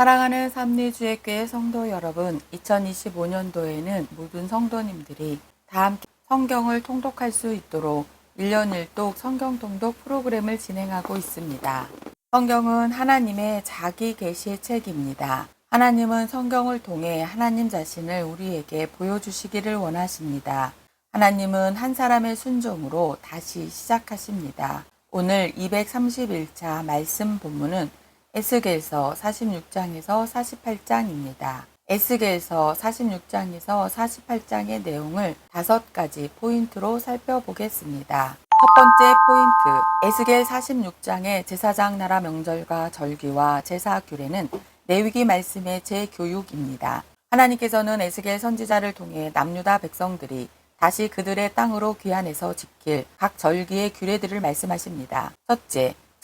사랑하는 삼리주의교회 성도 여러분, 2025년도에는 모든 성도님들이 다 함께 성경을 통독할 수 있도록 1년 1독 성경 통독 프로그램을 진행하고 있습니다. 성경은 하나님의 자기 계시의 책입니다. 하나님은 성경을 통해 하나님 자신을 우리에게 보여주시기를 원하십니다. 하나님은 한 사람의 순종으로 다시 시작하십니다. 오늘 231차 말씀 본문은 에스겔서 46장에서 48장입니다. 에스겔서 46장에서 48장의 내용을 5가지 포인트로 살펴보겠습니다. 첫 번째 포인트, 에스겔 46장의 제사장 나라 명절과 절기와 제사 규례는 레위기 말씀의 재교육입니다. 하나님께서는 에스겔 선지자를 통해 남유다 백성들이 다시 그들의 땅으로 귀환해서 지킬 각 절기의 규례들을 말씀하십니다.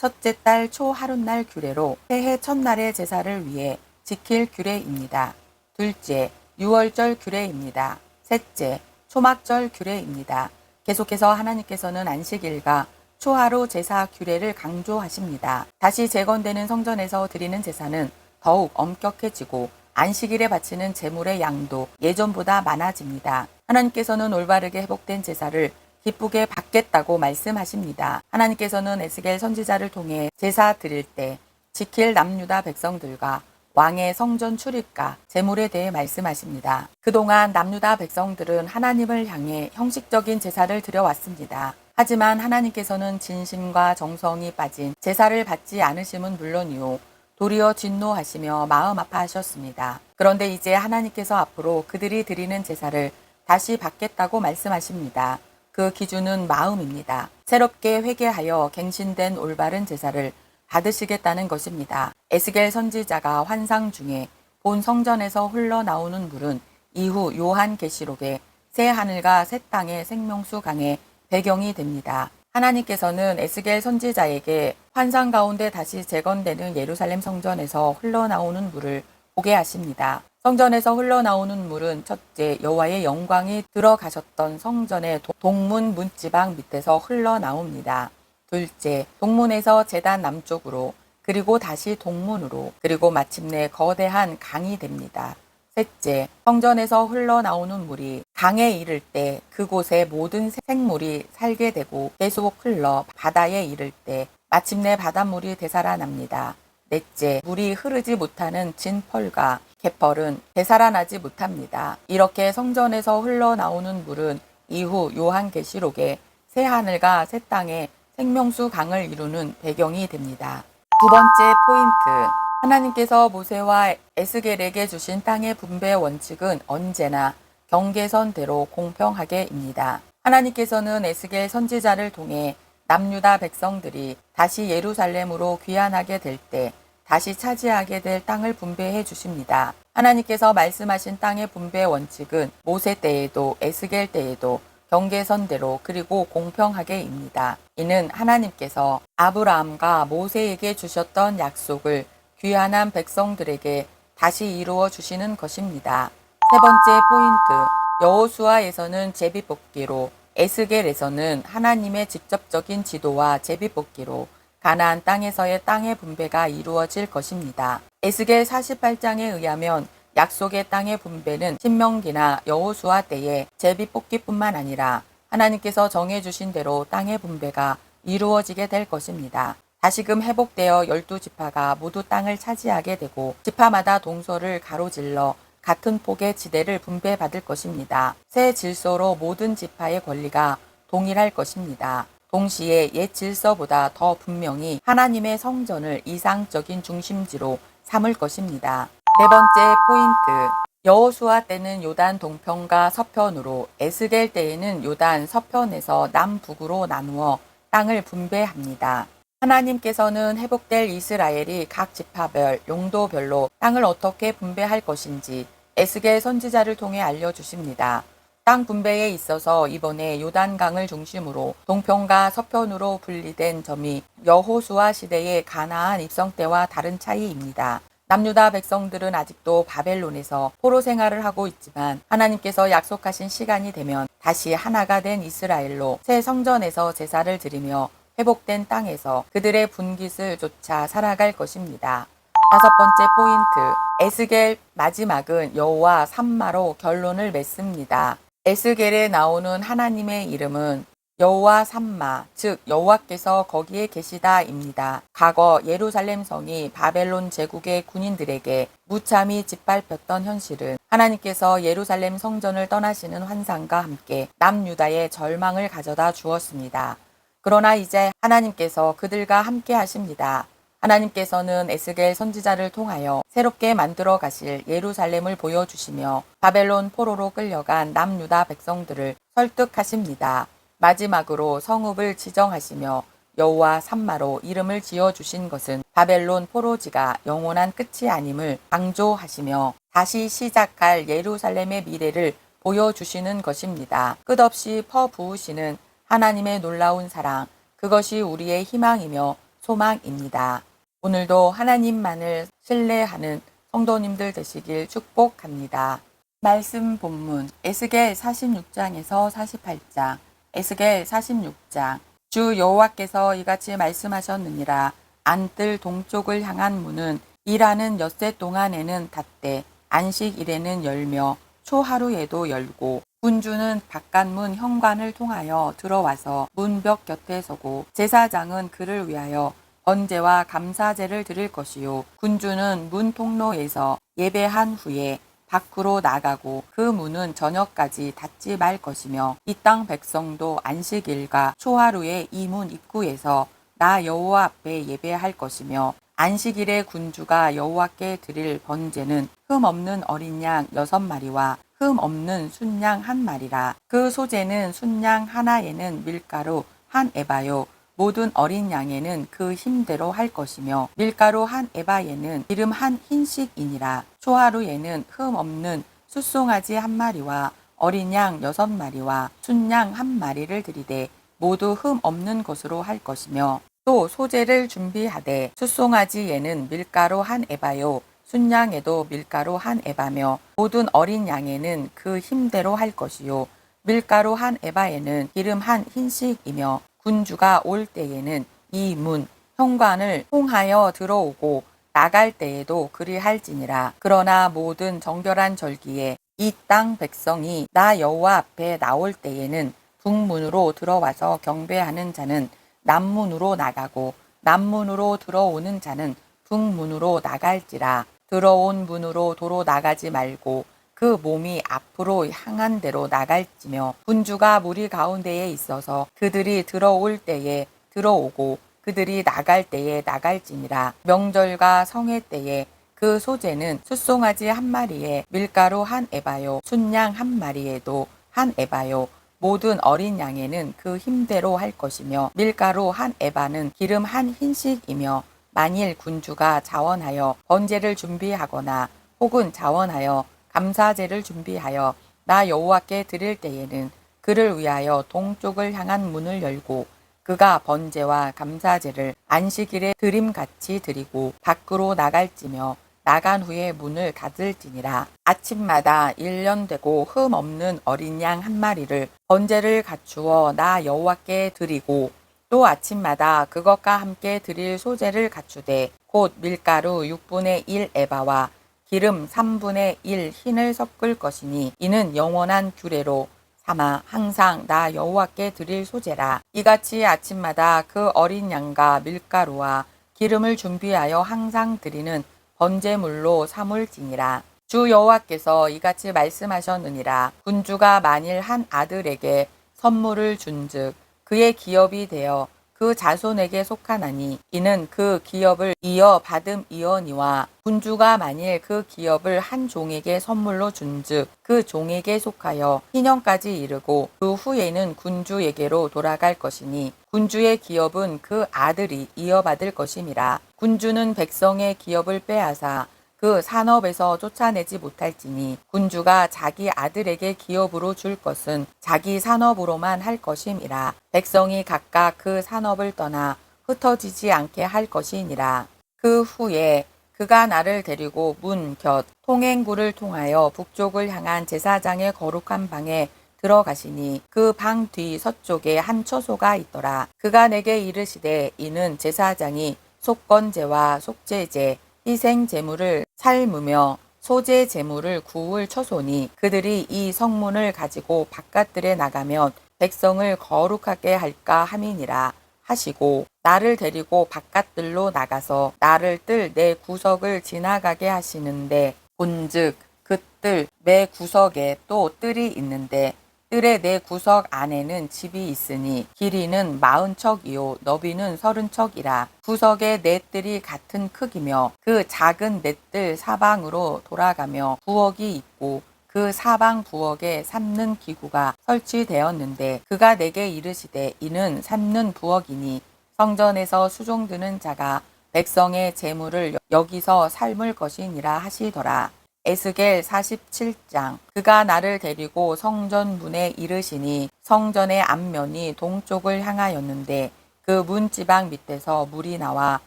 첫째 달 초하룻날 규례로 새해 첫날의 제사를 위해 지킬 규례입니다. 둘째, 유월절 규례입니다. 셋째, 초막절 규례입니다. 계속해서 하나님께서는 안식일과 초하루 제사 규례를 강조하십니다. 다시 재건되는 성전에서 드리는 제사는 더욱 엄격해지고 안식일에 바치는 제물의 양도 예전보다 많아집니다. 하나님께서는 올바르게 회복된 제사를 기쁘게 받겠다고 말씀하십니다. 하나님께서는 에스겔 선지자를 통해 제사 드릴 때 지킬 남유다 백성들과 왕의 성전 출입과 제물에 대해 말씀하십니다. 그동안 남유다 백성들은 하나님을 향해 형식적인 제사를 드려왔습니다. 하지만 하나님께서는 진심과 정성이 빠진 제사를 받지 않으심은 물론이요, 도리어 진노하시며 마음 아파하셨습니다. 그런데 이제 하나님께서 앞으로 그들이 드리는 제사를 다시 받겠다고 말씀하십니다. 그 기준은 마음입니다. 새롭게 회개하여 갱신된 올바른 제사를 받으시겠다는 것입니다. 에스겔 선지자가 환상 중에 본 성전에서 흘러나오는 물은 이후 요한계시록의 새 하늘과 새 땅의 생명수 강의 배경이 됩니다. 하나님께서는 에스겔 선지자에게 환상 가운데 다시 재건되는 예루살렘 성전에서 흘러나오는 물을 보게 하십니다. 성전에서 흘러나오는 물은 첫째, 여호와의 영광이 들어가셨던 성전의 동문 문지방 밑에서 흘러나옵니다. 둘째, 동문에서 제단 남쪽으로, 그리고 다시 동문으로, 그리고 마침내 거대한 강이 됩니다. 셋째, 성전에서 흘러나오는 물이 강에 이를 때 그곳의 모든 생물이 살게 되고 계속 흘러 바다에 이를 때 마침내 바닷물이 되살아납니다. 넷째, 물이 흐르지 못하는 진펄과 개펄은 되살아나지 못합니다. 이렇게 성전에서 흘러나오는 물은 이후 요한계시록에 새 하늘과 새 땅의 생명수 강을 이루는 배경이 됩니다. 두 번째 포인트, 하나님께서 모세와 에스겔에게 주신 땅의 분배 원칙은 언제나 경계선대로 공평하게입니다. 하나님께서는 에스겔 선지자를 통해 남유다 백성들이 다시 예루살렘으로 귀환하게 될 때 다시 차지하게 될 땅을 분배해 주십니다. 하나님께서 말씀하신 땅의 분배 원칙은 모세 때에도 에스겔 때에도 경계선대로 그리고 공평하게입니다. 이는 하나님께서 아브라함과 모세에게 주셨던 약속을 귀환한 백성들에게 다시 이루어 주시는 것입니다. 세 번째 포인트, 여호수아에서는 제비뽑기로, 에스겔에서는 하나님의 직접적인 지도와 제비뽑기로 가나안 땅에서의 땅의 분배가 이루어질 것입니다. 에스겔 48장에 의하면 약속의 땅의 분배는 신명기나 여호수아 때의 제비뽑기뿐만 아니라 하나님께서 정해주신 대로 땅의 분배가 이루어지게 될 것입니다. 다시금 회복되어 12지파가 모두 땅을 차지하게 되고 지파마다 동서를 가로질러 같은 폭의 지대를 분배받을 것입니다. 새 질서로 모든 지파의 권리가 동일할 것입니다. 동시에 옛 질서보다 더 분명히 하나님의 성전을 이상적인 중심지로 삼을 것입니다. 네 번째 포인트, 여호수아 때는 요단 동편과 서편으로, 에스겔 때에는 요단 서편에서 남북으로 나누어 땅을 분배합니다. 하나님께서는 회복될 이스라엘이 각 지파별, 용도별로 땅을 어떻게 분배할 것인지 에스겔 선지자를 통해 알려주십니다. 땅 분배에 있어서 이번에 요단강을 중심으로 동편과 서편으로 분리된 점이 여호수아 시대의 가나안 입성 때와 다른 차이입니다. 남유다 백성들은 아직도 바벨론에서 포로 생활을 하고 있지만 하나님께서 약속하신 시간이 되면 다시 하나가 된 이스라엘로 새 성전에서 제사를 드리며 회복된 땅에서 그들의 분깃을 쫓아 살아갈 것입니다. 다섯 번째 포인트, 에스겔 마지막은 여호와 삼마로 결론을 맺습니다. 에스겔에 나오는 하나님의 이름은 여호와 삼마, 즉 여호와께서 거기에 계시다입니다. 과거 예루살렘 성이 바벨론 제국의 군인들에게 무참히 짓밟혔던 현실은 하나님께서 예루살렘 성전을 떠나시는 환상과 함께 남유다의 절망을 가져다 주었습니다. 그러나 이제 하나님께서 그들과 함께 하십니다. 하나님께서는 에스겔 선지자를 통하여 새롭게 만들어 가실 예루살렘을 보여주시며 바벨론 포로로 끌려간 남유다 백성들을 설득하십니다. 마지막으로 성읍을 지정하시며 여호와 삼마로 이름을 지어주신 것은 바벨론 포로지가 영원한 끝이 아님을 강조하시며 다시 시작할 예루살렘의 미래를 보여주시는 것입니다. 끝없이 퍼부으시는 하나님의 놀라운 사랑, 그것이 우리의 희망이며 소망입니다. 오늘도 하나님만을 신뢰하는 성도님들 되시길 축복합니다. 말씀 본문 에스겔 46장에서 48장. 에스겔 46장. 주 여호와께서 이같이 말씀하셨느니라. 안뜰 동쪽을 향한 문은 일하는 엿새 동안에는 닫되 안식일에는 열며 초하루에도 열고 군주는 바깥문 현관을 통하여 들어와서 문벽 곁에 서고 제사장은 그를 위하여 번제와 감사제를 드릴 것이요 군주는 문 통로에서 예배한 후에 밖으로 나가고 그 문은 저녁까지 닫지 말 것이며 이 땅 백성도 안식일과 초하루에 이 문 입구에서 나 여호와 앞에 예배할 것이며 안식일에 군주가 여호와께 드릴 번제는 흠 없는 어린 양 6마리와 흠 없는 순양 1마리라. 그 소재는 순양 하나에는 밀가루 1에바요 모든 어린 양에는 그 힘대로 할 것이며 밀가루 1에바에는 기름 1흰씩이니라. 초하루에는 흠 없는 숫송아지 1마리와 어린 양 6마리와 순양 1마리를 드리되 모두 흠 없는 것으로 할 것이며 또 소재를 준비하되 숫송아지에는 밀가루 1에바요 순양에도 밀가루 1에바며 모든 어린 양에는 그 힘대로 할 것이요 밀가루 1에바에는 기름 1흰씩이며 군주가 올 때에는 이 문 현관을 통하여 들어오고 나갈 때에도 그리할지니라. 그러나 모든 정결한 절기에 이 땅 백성이 나 여호와 앞에 나올 때에는 북문으로 들어와서 경배하는 자는 남문으로 나가고 남문으로 들어오는 자는 북문으로 나갈지라. 들어온 문으로 도로 나가지 말고 그 몸이 앞으로 향한 대로 나갈지며 군주가 무리 가운데에 있어서 그들이 들어올 때에 들어오고 그들이 나갈 때에 나갈지니라. 명절과 성회 때에 그 소재는 숫송아지 1마리에 밀가루 1에바요 순양 1마리에도 1에바요 모든 어린 양에는 그 힘대로 할 것이며 밀가루 1에바는 기름 1흰씩이며 만일 군주가 자원하여 번제를 준비하거나 혹은 자원하여 감사제를 준비하여 나 여호와께 드릴 때에는 그를 위하여 동쪽을 향한 문을 열고 그가 번제와 감사제를 안식일에 드림같이 드리고 밖으로 나갈지며 나간 후에 문을 닫을지니라. 아침마다 1년 되고 흠 없는 어린 양 1마리를 번제를 갖추어 나 여호와께 드리고 또 아침마다 그것과 함께 드릴 소재를 갖추되 곧 밀가루 6분의 1 에바와 기름 3분의 1 흰을 섞을 것이니 이는 영원한 규례로 삼아 항상 나 여호와께 드릴 소재라. 이같이 아침마다 그 어린 양과 밀가루와 기름을 준비하여 항상 드리는 번제물로 삼을지니라. 주 여호와께서 이같이 말씀하셨느니라. 군주가 만일 한 아들에게 선물을 준즉 그의 기업이 되어 그 자손에게 속하나니 이는 그 기업을 이어 받음이어니와 군주가 만일 그 기업을 한 종에게 선물로 준즉 그 종에게 속하여 희년까지 이르고 그 후에는 군주에게로 돌아갈 것이니 군주의 기업은 그 아들이 이어받을 것임이라. 군주는 백성의 기업을 빼앗아 그 산업에서 쫓아내지 못할지니 군주가 자기 아들에게 기업으로 줄 것은 자기 산업으로만 할 것임이라. 백성이 각각 그 산업을 떠나 흩어지지 않게 할 것이니라. 그 후에 그가 나를 데리고 문 곁 통행구를 통하여 북쪽을 향한 제사장의 거룩한 방에 들어가시니 그 방 뒤 서쪽에 한 처소가 있더라. 그가 내게 이르시되 이는 제사장이 속건제와 속죄제 희생 제물을 삶으며 소재 제물을 구울 처소니 그들이 이 성문을 가지고 바깥들에 나가면 백성을 거룩하게 할까 함이니라 하시고 나를 데리고 바깥들로 나가서 나를 뜰 내 구석을 지나가게 하시는데 본즉 그 뜰 매 구석에 또 뜰이 있는데 뜰의 내 구석 안에는 집이 있으니 길이는 40척이요 너비는 30척이라 구석의 네 뜰이 같은 크기며 그 작은 네 뜰 사방으로 돌아가며 부엌이 있고 그 사방 부엌에 삶는 기구가 설치되었는데 그가 내게 이르시되 이는 삶는 부엌이니 성전에서 수종드는 자가 백성의 재물을 여기서 삶을 것이니라 하시더라. 에스겔 47장. 그가 나를 데리고 성전 문에 이르시니 성전의 앞면이 동쪽을 향하였는데 그 문지방 밑에서 물이 나와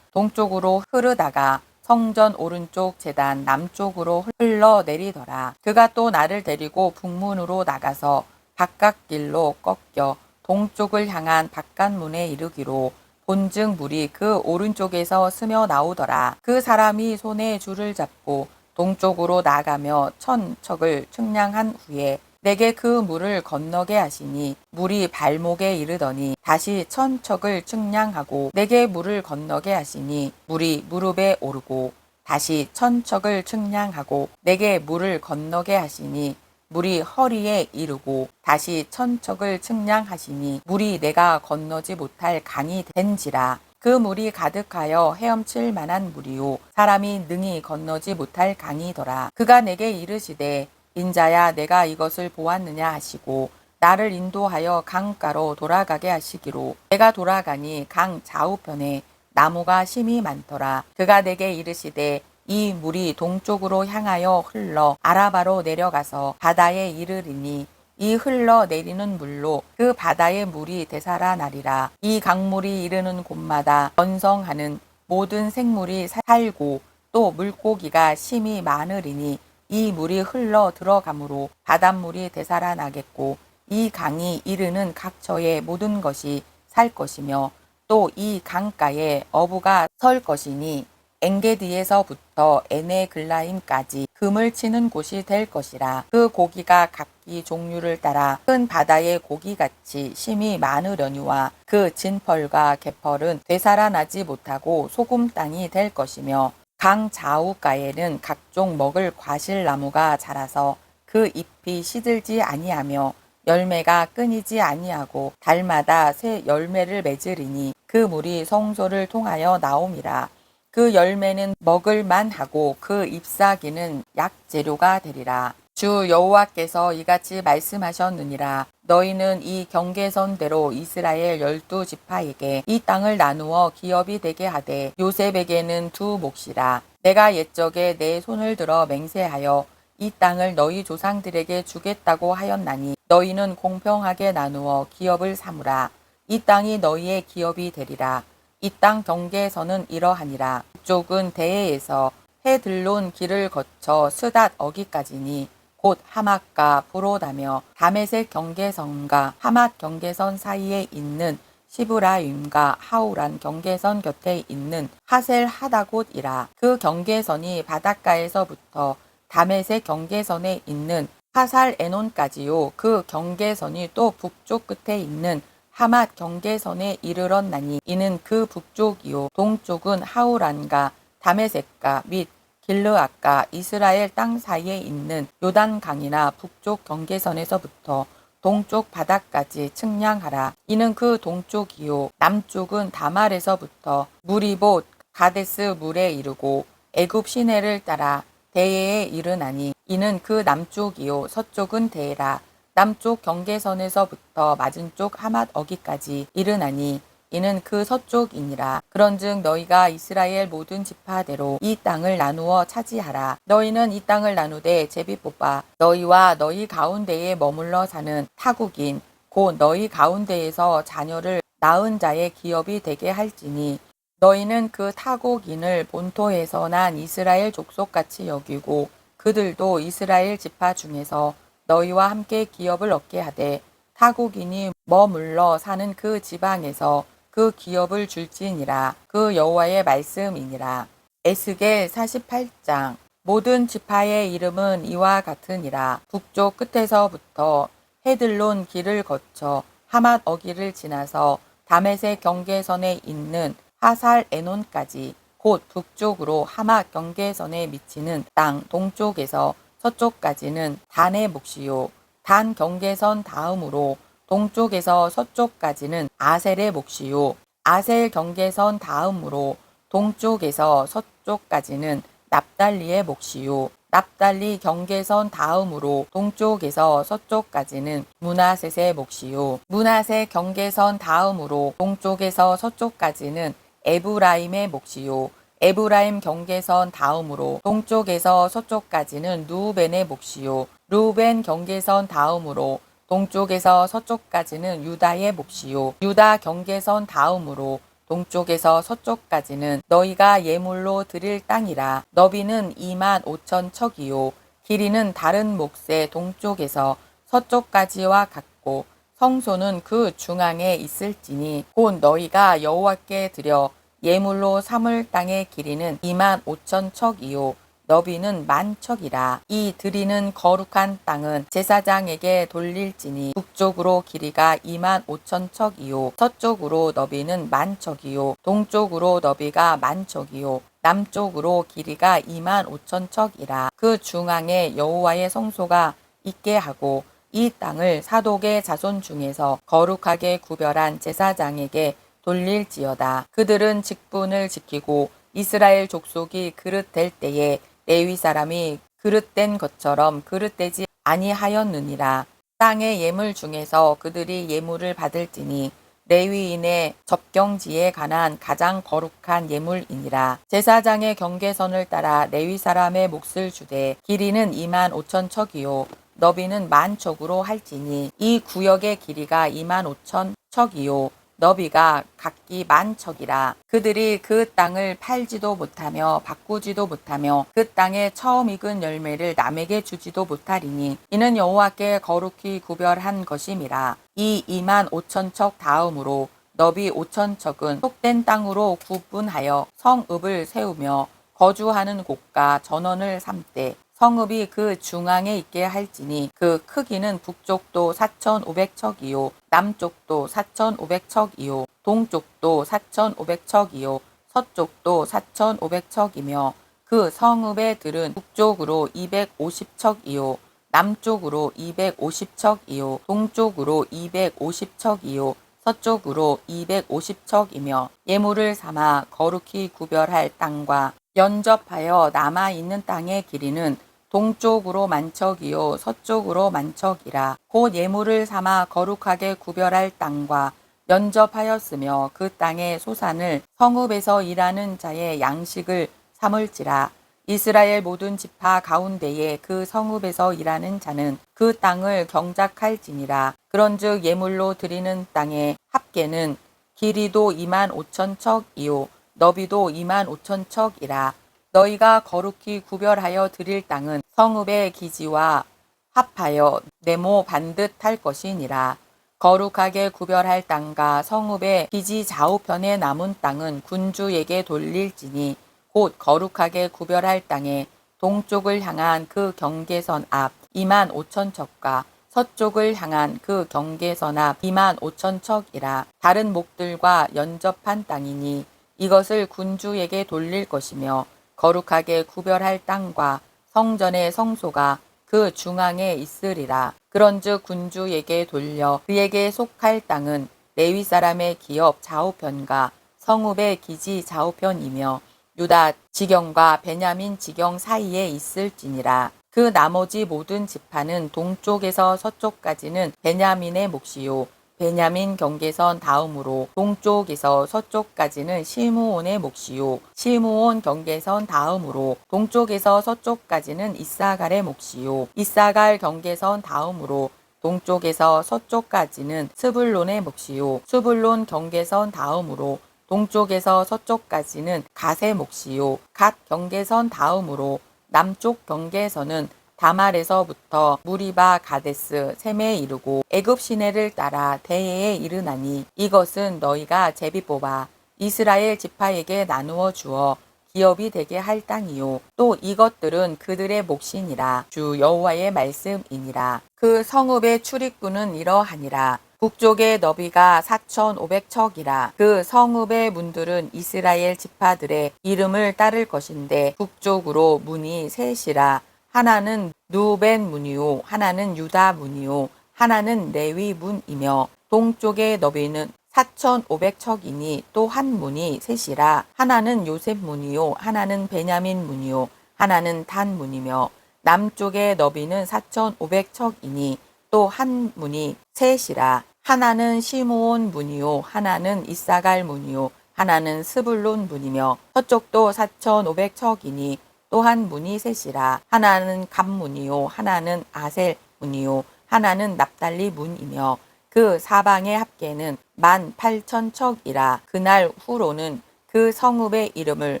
동쪽으로 흐르다가 성전 오른쪽 제단 남쪽으로 흘러내리더라. 그가 또 나를 데리고 북문으로 나가서 바깥길로 꺾여 동쪽을 향한 바깥문에 이르기로 본즉 물이 그 오른쪽에서 스며 나오더라. 그 사람이 손에 줄을 잡고 동쪽으로 나가며 1000척을 측량한 후에 내게 그 물을 건너게 하시니 물이 발목에 이르더니 다시 1000척을 측량하고 내게 물을 건너게 하시니 물이 무릎에 오르고 다시 1000척을 측량하고 내게 물을 건너게 하시니 물이 허리에 이르고 다시 1000척을 측량하시니 물이 내가 건너지 못할 강이 된지라. 그 물이 가득하여 헤엄칠 만한 물이요 사람이 능히 건너지 못할 강이더라. 그가 내게 이르시되 인자야 내가 이것을 보았느냐 하시고 나를 인도하여 강가로 돌아가게 하시기로 내가 돌아가니 강 좌우편에 나무가 심이 많더라. 그가 내게 이르시되 이 물이 동쪽으로 향하여 흘러 아라바로 내려가서 바다에 이르리니 이 흘러내리는 물로 그 바다의 물이 되살아나리라. 이 강물이 이르는 곳마다 번성하는 모든 생물이 살고 또 물고기가 심이 많으리니 이 물이 흘러 들어가므로 바닷물이 되살아나겠고 이 강이 이르는 각처의 모든 것이 살 것이며 또 이 강가에 어부가 설 것이니 엔게디에서부터 에네글라임까지 금을 치는 곳이 될 것이라. 그 고기가 각기 종류를 따라 큰 바다의 고기같이 심이 많으려니와 그 진펄과 개펄은 되살아나지 못하고 소금 땅이 될 것이며 강 좌우가에는 각종 먹을 과실나무가 자라서 그 잎이 시들지 아니하며 열매가 끊이지 아니하고 달마다 새 열매를 맺으리니 그 물이 성소를 통하여 나옴이라. 그 열매는 먹을 만하고 그 잎사귀는 약재료가 되리라. 주 여호와께서 이같이 말씀하셨느니라. 너희는 이 경계선대로 이스라엘 12지파에게 이 땅을 나누어 기업이 되게 하되 요셉에게는 2몫이라. 내가 옛적에 내 손을 들어 맹세하여 이 땅을 너희 조상들에게 주겠다고 하였나니 너희는 공평하게 나누어 기업을 삼으라. 이 땅이 너희의 기업이 되리라. 이 땅 경계선은 이러하니라. 북쪽은 대해에서 헤들론 길을 거쳐 스닷 어기까지니 곧 하맛과 브로다며 다메섹 경계선과 하맛 경계선 사이에 있는 시브라임과 하우란 경계선 곁에 있는 하셀 하다곳이라. 그 경계선이 바닷가에서부터 다메섹 경계선에 있는 하살 에논까지요. 그 경계선이 또 북쪽 끝에 있는 하맛 경계선에 이르렀나니 이는 그 북쪽이요 동쪽은 하우란과 다메섹과 및 길르앗과 이스라엘 땅 사이에 있는 요단강이나 북쪽 경계선에서부터 동쪽 바다까지 측량하라. 이는 그 동쪽이요 남쪽은 다말에서부터 무리봇 가데스 물에 이르고 애굽 시내를 따라 대해에 이르나니 이는 그 남쪽이요 서쪽은 대해라. 남쪽 경계선에서부터 맞은쪽 하맛 어기까지 이르나니 이는 그 서쪽이니라. 그런즉 너희가 이스라엘 모든 지파대로 이 땅을 나누어 차지하라. 너희는 이 땅을 나누되 제비 뽑아 너희와 너희 가운데에 머물러 사는 타국인 곧 너희 가운데에서 자녀를 낳은 자의 기업이 되게 할지니 너희는 그 타국인을 본토에서 난 이스라엘 족속같이 여기고 그들도 이스라엘 지파 중에서 너희와 함께 기업을 얻게 하되 타국인이 머물러 사는 그 지방에서 그 기업을 줄지니라. 그 여호와의 말씀이니라. 에스겔 48장. 모든 지파의 이름은 이와 같으니라. 북쪽 끝에서부터 헤들론 길을 거쳐 하맛 어기를 지나서 다메섹 경계선에 있는 하살 에논까지, 곧 북쪽으로 하맛 경계선에 미치는 땅 동쪽에서 서쪽까지는 단의 몫이요. 단 경계선 다음으로 동쪽에서 서쪽까지는 아셀의 몫이요. 아셀 경계선 다음으로 동쪽에서 서쪽까지는 납달리의 몫이요. 납달리 경계선 다음으로 동쪽에서 서쪽까지는 므낫셋의 몫이요. 므낫셋 경계선 다음으로 동쪽에서 서쪽까지는 에브라임의 몫이요. 에브라임 경계선 다음으로 동쪽에서 서쪽까지는 르우벤의 몫이요. 르우벤 경계선 다음으로 동쪽에서 서쪽까지는 유다의 몫이요. 유다 경계선 다음으로 동쪽에서 서쪽까지는 너희가 예물로 드릴 땅이라. 너비는 25,000척이요. 길이는 다른 몫의 동쪽에서 서쪽까지와 같고 성소는 그 중앙에 있을지니 곧 너희가 여호와께 드려 예물로 삼을 땅의 길이는 25,000척이요. 너비는 10,000척이라. 이 드리는 거룩한 땅은 제사장에게 돌릴지니 북쪽으로 길이가 25,000척이요. 서쪽으로 너비는 10,000척이요. 동쪽으로 너비가 10,000척이요. 남쪽으로 길이가 25,000척이라. 그 중앙에 여호와의 성소가 있게 하고 이 땅을 사독의 자손 중에서 거룩하게 구별한 제사장에게 돌릴지어다. 그들은 직분을 지키고 이스라엘 족속이 그릇될 때에 레위 사람이 그릇된 것처럼 그릇되지 아니하였느니라. 땅의 예물 중에서 그들이 예물을 받을지니 레위인의 접경지에 관한 가장 거룩한 예물이니라. 제사장의 경계선을 따라 레위 사람의 몫을 주되 길이는 25,000척이요. 너비는 10,000척으로 할지니 이 구역의 길이가 25,000척이요. 너비가 각기 10,000척이라. 그들이 그 땅을 팔지도 못하며 바꾸지도 못하며 그 땅에 처음 익은 열매를 남에게 주지도 못하리니 이는 여호와께 거룩히 구별한 것임이라. 이 25,000척 다음으로 너비 5,000척은 속된 땅으로 구분하여 성읍을 세우며 거주하는 곳과 전원을 삼되 성읍이 그 중앙에 있게 할지니 그 크기는 북쪽도 4,500척이요. 남쪽도 4,500척이요. 동쪽도 4,500척이요. 서쪽도 4,500척이며 그 성읍의 들은 북쪽으로 250척이요. 남쪽으로 250척이요. 동쪽으로 250척이요. 서쪽으로 250척이며 예물을 삼아 거룩히 구별할 땅과 연접하여 남아있는 땅의 길이는 동쪽으로 10,000척이요 서쪽으로 10,000척이라. 곧 예물을 삼아 거룩하게 구별할 땅과 연접하였으며 그 땅의 소산을 성읍에서 일하는 자의 양식을 삼을지라. 이스라엘 모든 지파 가운데에 그 성읍에서 일하는 자는 그 땅을 경작할지니라. 그런즉 예물로 드리는 땅의 합계는 길이도 25,000척이요 너비도 25,000척이라. 너희가 거룩히 구별하여 드릴 땅은 성읍의 기지와 합하여 네모 반듯할 것이니라. 거룩하게 구별할 땅과 성읍의 기지 좌우편에 남은 땅은 군주에게 돌릴지니 곧 거룩하게 구별할 땅에 동쪽을 향한 그 경계선 앞 25,000척과 서쪽을 향한 그 경계선 앞 25,000척이라. 다른 목들과 연접한 땅이니 이것을 군주에게 돌릴 것이며 거룩하게 구별할 땅과 성전의 성소가 그 중앙에 있으리라. 그런즉 군주에게 돌려 그에게 속할 땅은 레위 사람의 기업 좌우편과 성읍의 기지 좌우편이며 유다 지경과 베냐민 지경 사이에 있을지니라. 그 나머지 모든 지파는 동쪽에서 서쪽까지는 베냐민의 몫이요 베냐민 경계선 다음으로 동쪽에서 서쪽까지는 시므온의 몫이요 시므온 경계선 다음으로 동쪽에서 서쪽까지는 이사갈의 몫이요 이사갈 경계선 다음으로 동쪽에서 서쪽까지는 스불론의 몫이요 스불론 경계선 다음으로 동쪽에서 서쪽까지는 갓의 몫이요 갓 경계선 다음으로 남쪽 경계선은 다말에서부터 무리바 가데스 셈에 이르고 애굽 시내를 따라 대해에 이르나니 이것은 너희가 제비 뽑아 이스라엘 지파에게 나누어 주어 기업이 되게 할 땅이요 또 이것들은 그들의 몫이니라. 주 여호와의 말씀이니라. 그 성읍의 출입구는 이러하니라. 북쪽의 너비가 4,500척이라. 그 성읍의 문들은 이스라엘 지파들의 이름을 따를 것인데 북쪽으로 문이 셋이라. 하나는 누벤 문이요 하나는 유다 문이요 하나는 레위 문이며 동쪽의 너비는 4,500척이니 또 한 문이 셋이라. 하나는 요셉 문이요 하나는 베냐민 문이요 하나는 단 문이며 남쪽의 너비는 4,500척이니 또 한 문이 셋이라. 하나는 시므온 문이요 하나는 이사갈 문이요 하나는 스불론 문이며 서쪽도 4,500척이니 또 한 문이 셋이라. 하나는 감 문이요 하나는 아셀 문이요 하나는 납달리 문이며 그 사방의 합계는 18,000척이라. 그날 후로는 그 성읍의 이름을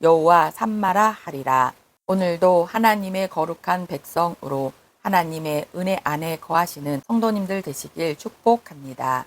여호와 삼마라 하리라. 오늘도 하나님의 거룩한 백성으로 하나님의 은혜 안에 거하시는 성도님들 되시길 축복합니다.